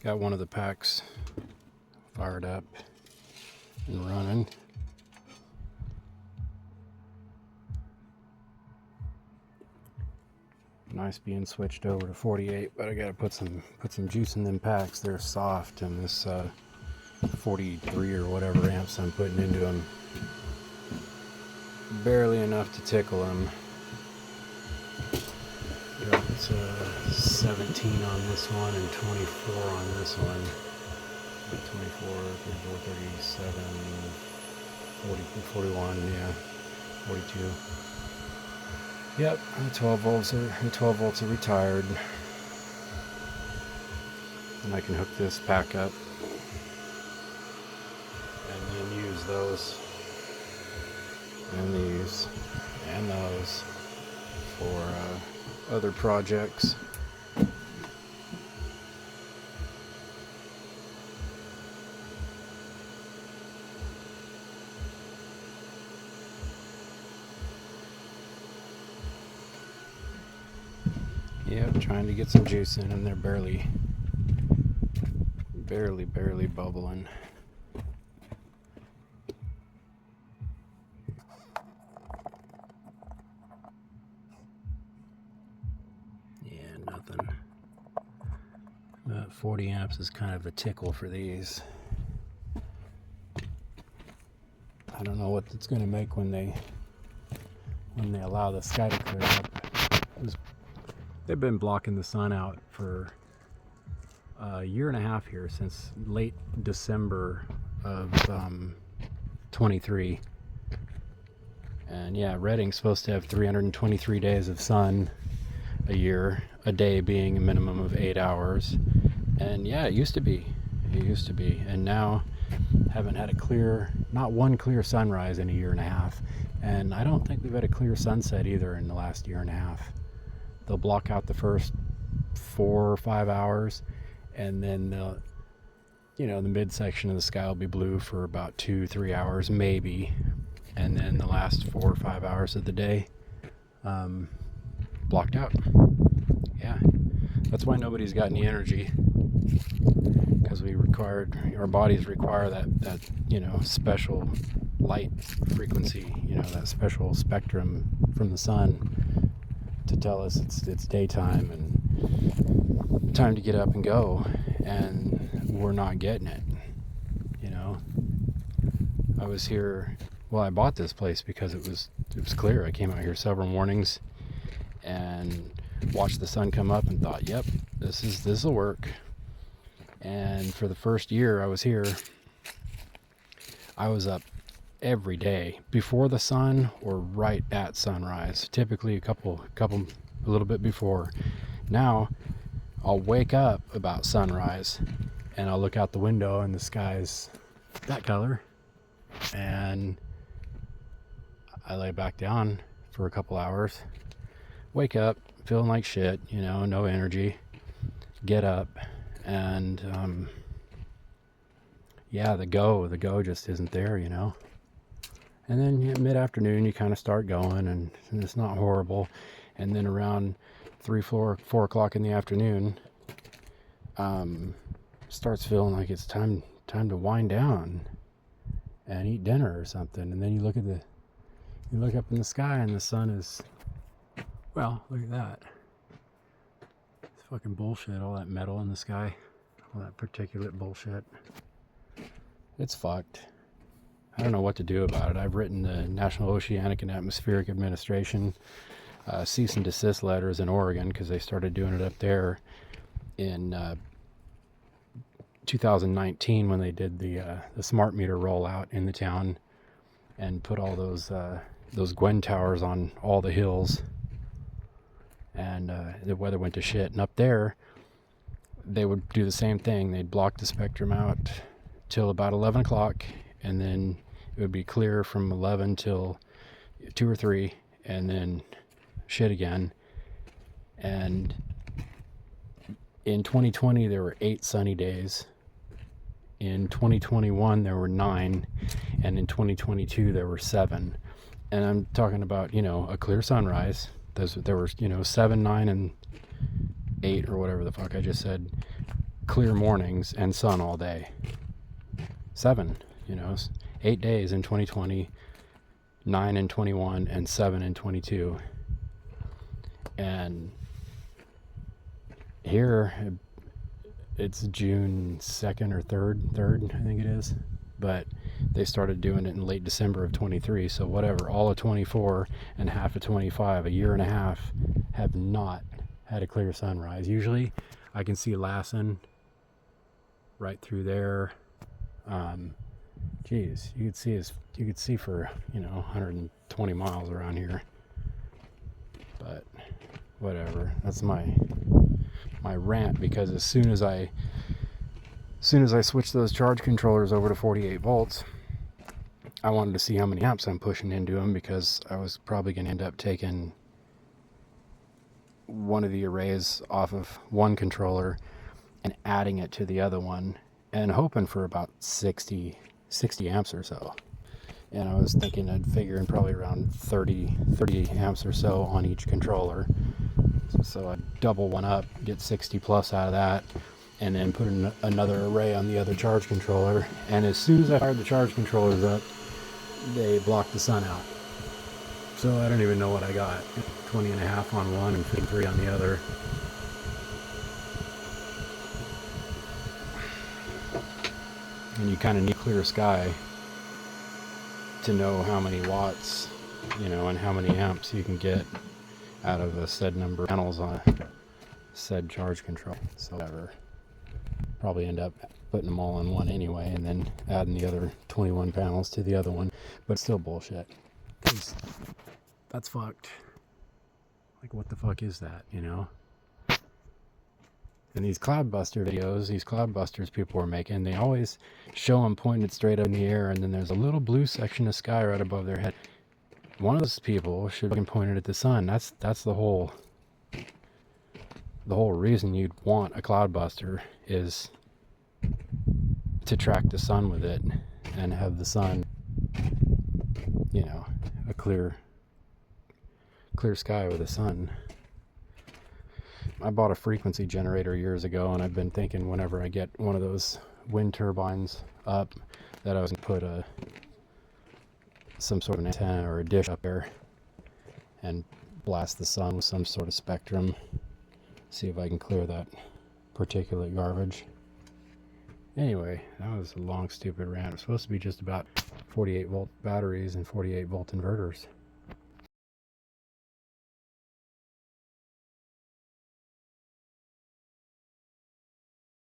Got one of the packs fired up and running. Nice being switched over to 48, but I gotta put some juice in them packs. They're soft, and this 43 or whatever amps I'm putting into them, barely enough to tickle them. It's 17 on this one and 24 on this one. 24, 34, 37, 40, 41, yeah, 42. Yep, the 12 volts are retired. And I can hook this back up and then use those and these and those for other projects. Yep, trying to get some juice in, and they're barely bubbling. Yeah, nothing. 40 amps is kind of a tickle for these. I don't know what it's going to make when they allow the sky to clear up. They've been blocking the sun out for a year and a half here, since late December of 23. And yeah, Redding's supposed to have 323 days of sun a year, a day being a minimum of 8 hours. And yeah, it used to be. And now haven't had not one clear sunrise in a year and a half. And I don't think we've had a clear sunset either in the last year and a half. They'll block out the first 4 or 5 hours, and then the midsection of the sky will be blue for about 2-3 hours maybe, and then the last 4 or 5 hours of the day blocked out. Yeah, that's why nobody's got any energy, because our bodies require that special light frequency, that special spectrum from the sun to tell us it's daytime and time to get up and go, and we're not getting it. I was here, I bought this place because it was clear. I came out here several mornings and watched the sun come up and thought, yep, this will work. And for the first year I was here, I was up every day before the sun or right at sunrise, typically a little bit before. Now I'll wake up about sunrise and I'll look out the window and the sky's that color, and I lay back down for a couple hours, wake up feeling like shit, no energy, get up, and the go just isn't there, And then mid-afternoon you kind of start going, and it's not horrible. And then around 4 o'clock in the afternoon, starts feeling like it's time to wind down and eat dinner or something. And then you look up in the sky, and the sun is, look at that. It's fucking bullshit, all that metal in the sky, all that particulate bullshit. It's fucked. I don't know what to do about it. I've written the National Oceanic and Atmospheric Administration cease and desist letters in Oregon, because they started doing it up there in 2019 when they did the smart meter rollout in the town and put all those Gwen towers on all the hills, and the weather went to shit. And up there, they would do the same thing. They'd block the spectrum out till about 11 o'clock, and then it would be clear from 11 till 2 or 3, and then shit again. And in 2020 there were 8 sunny days. In 2021 there were 9, and in 2022 there were 7. And I'm talking about, a clear sunrise. There were 7, 9, and 8, or whatever the fuck I just said. clear mornings and sun all day. 7, 8 days in 2020, 9 in 21, and 7 in 22. And here it's June 2nd or 3rd, I think it is. But they started doing it in late December of 23. So whatever, all of 24 and half of 25, a year and a half, have not had a clear sunrise. Usually I can see Lassen right through there. Geez, you could see for 120 miles around here. But whatever, that's my rant, because as soon as I switched those charge controllers over to 48 volts, I wanted to see how many amps I'm pushing into them, because I was probably going to end up taking one of the arrays off of one controller and adding it to the other one, and hoping for about 60 amps or so. And I was thinking I'd figure in probably around 30 amps or so on each controller. So I'd double one up, get 60 plus out of that, and then put another array on the other charge controller. And as soon as I fired the charge controllers up, they blocked the sun out. So I don't even know what I got. 20 and a half on one and 53 on the other. And you kind of need clear sky to know how many watts, and how many amps you can get out of a said number of panels on a said charge control. So whatever. Probably end up putting them all in one anyway, and then adding the other 21 panels to the other one. But still bullshit. 'Cause that's fucked. Like, what the fuck is that, And these cloudbuster videos, these cloudbusters people are making, they always show them pointed straight up in the air, and then there's a little blue section of sky right above their head. One of those people should have been pointed at the sun. That's the whole reason you'd want a cloudbuster, is to track the sun with it and have the sun, a clear sky with the sun. I bought a frequency generator years ago, and I've been thinking whenever I get one of those wind turbines up that I was going to put some sort of antenna or a dish up there and blast the sun with some sort of spectrum, see if I can clear that particulate garbage. Anyway, that was a long stupid rant. It was supposed to be just about 48 volt batteries and 48 volt inverters.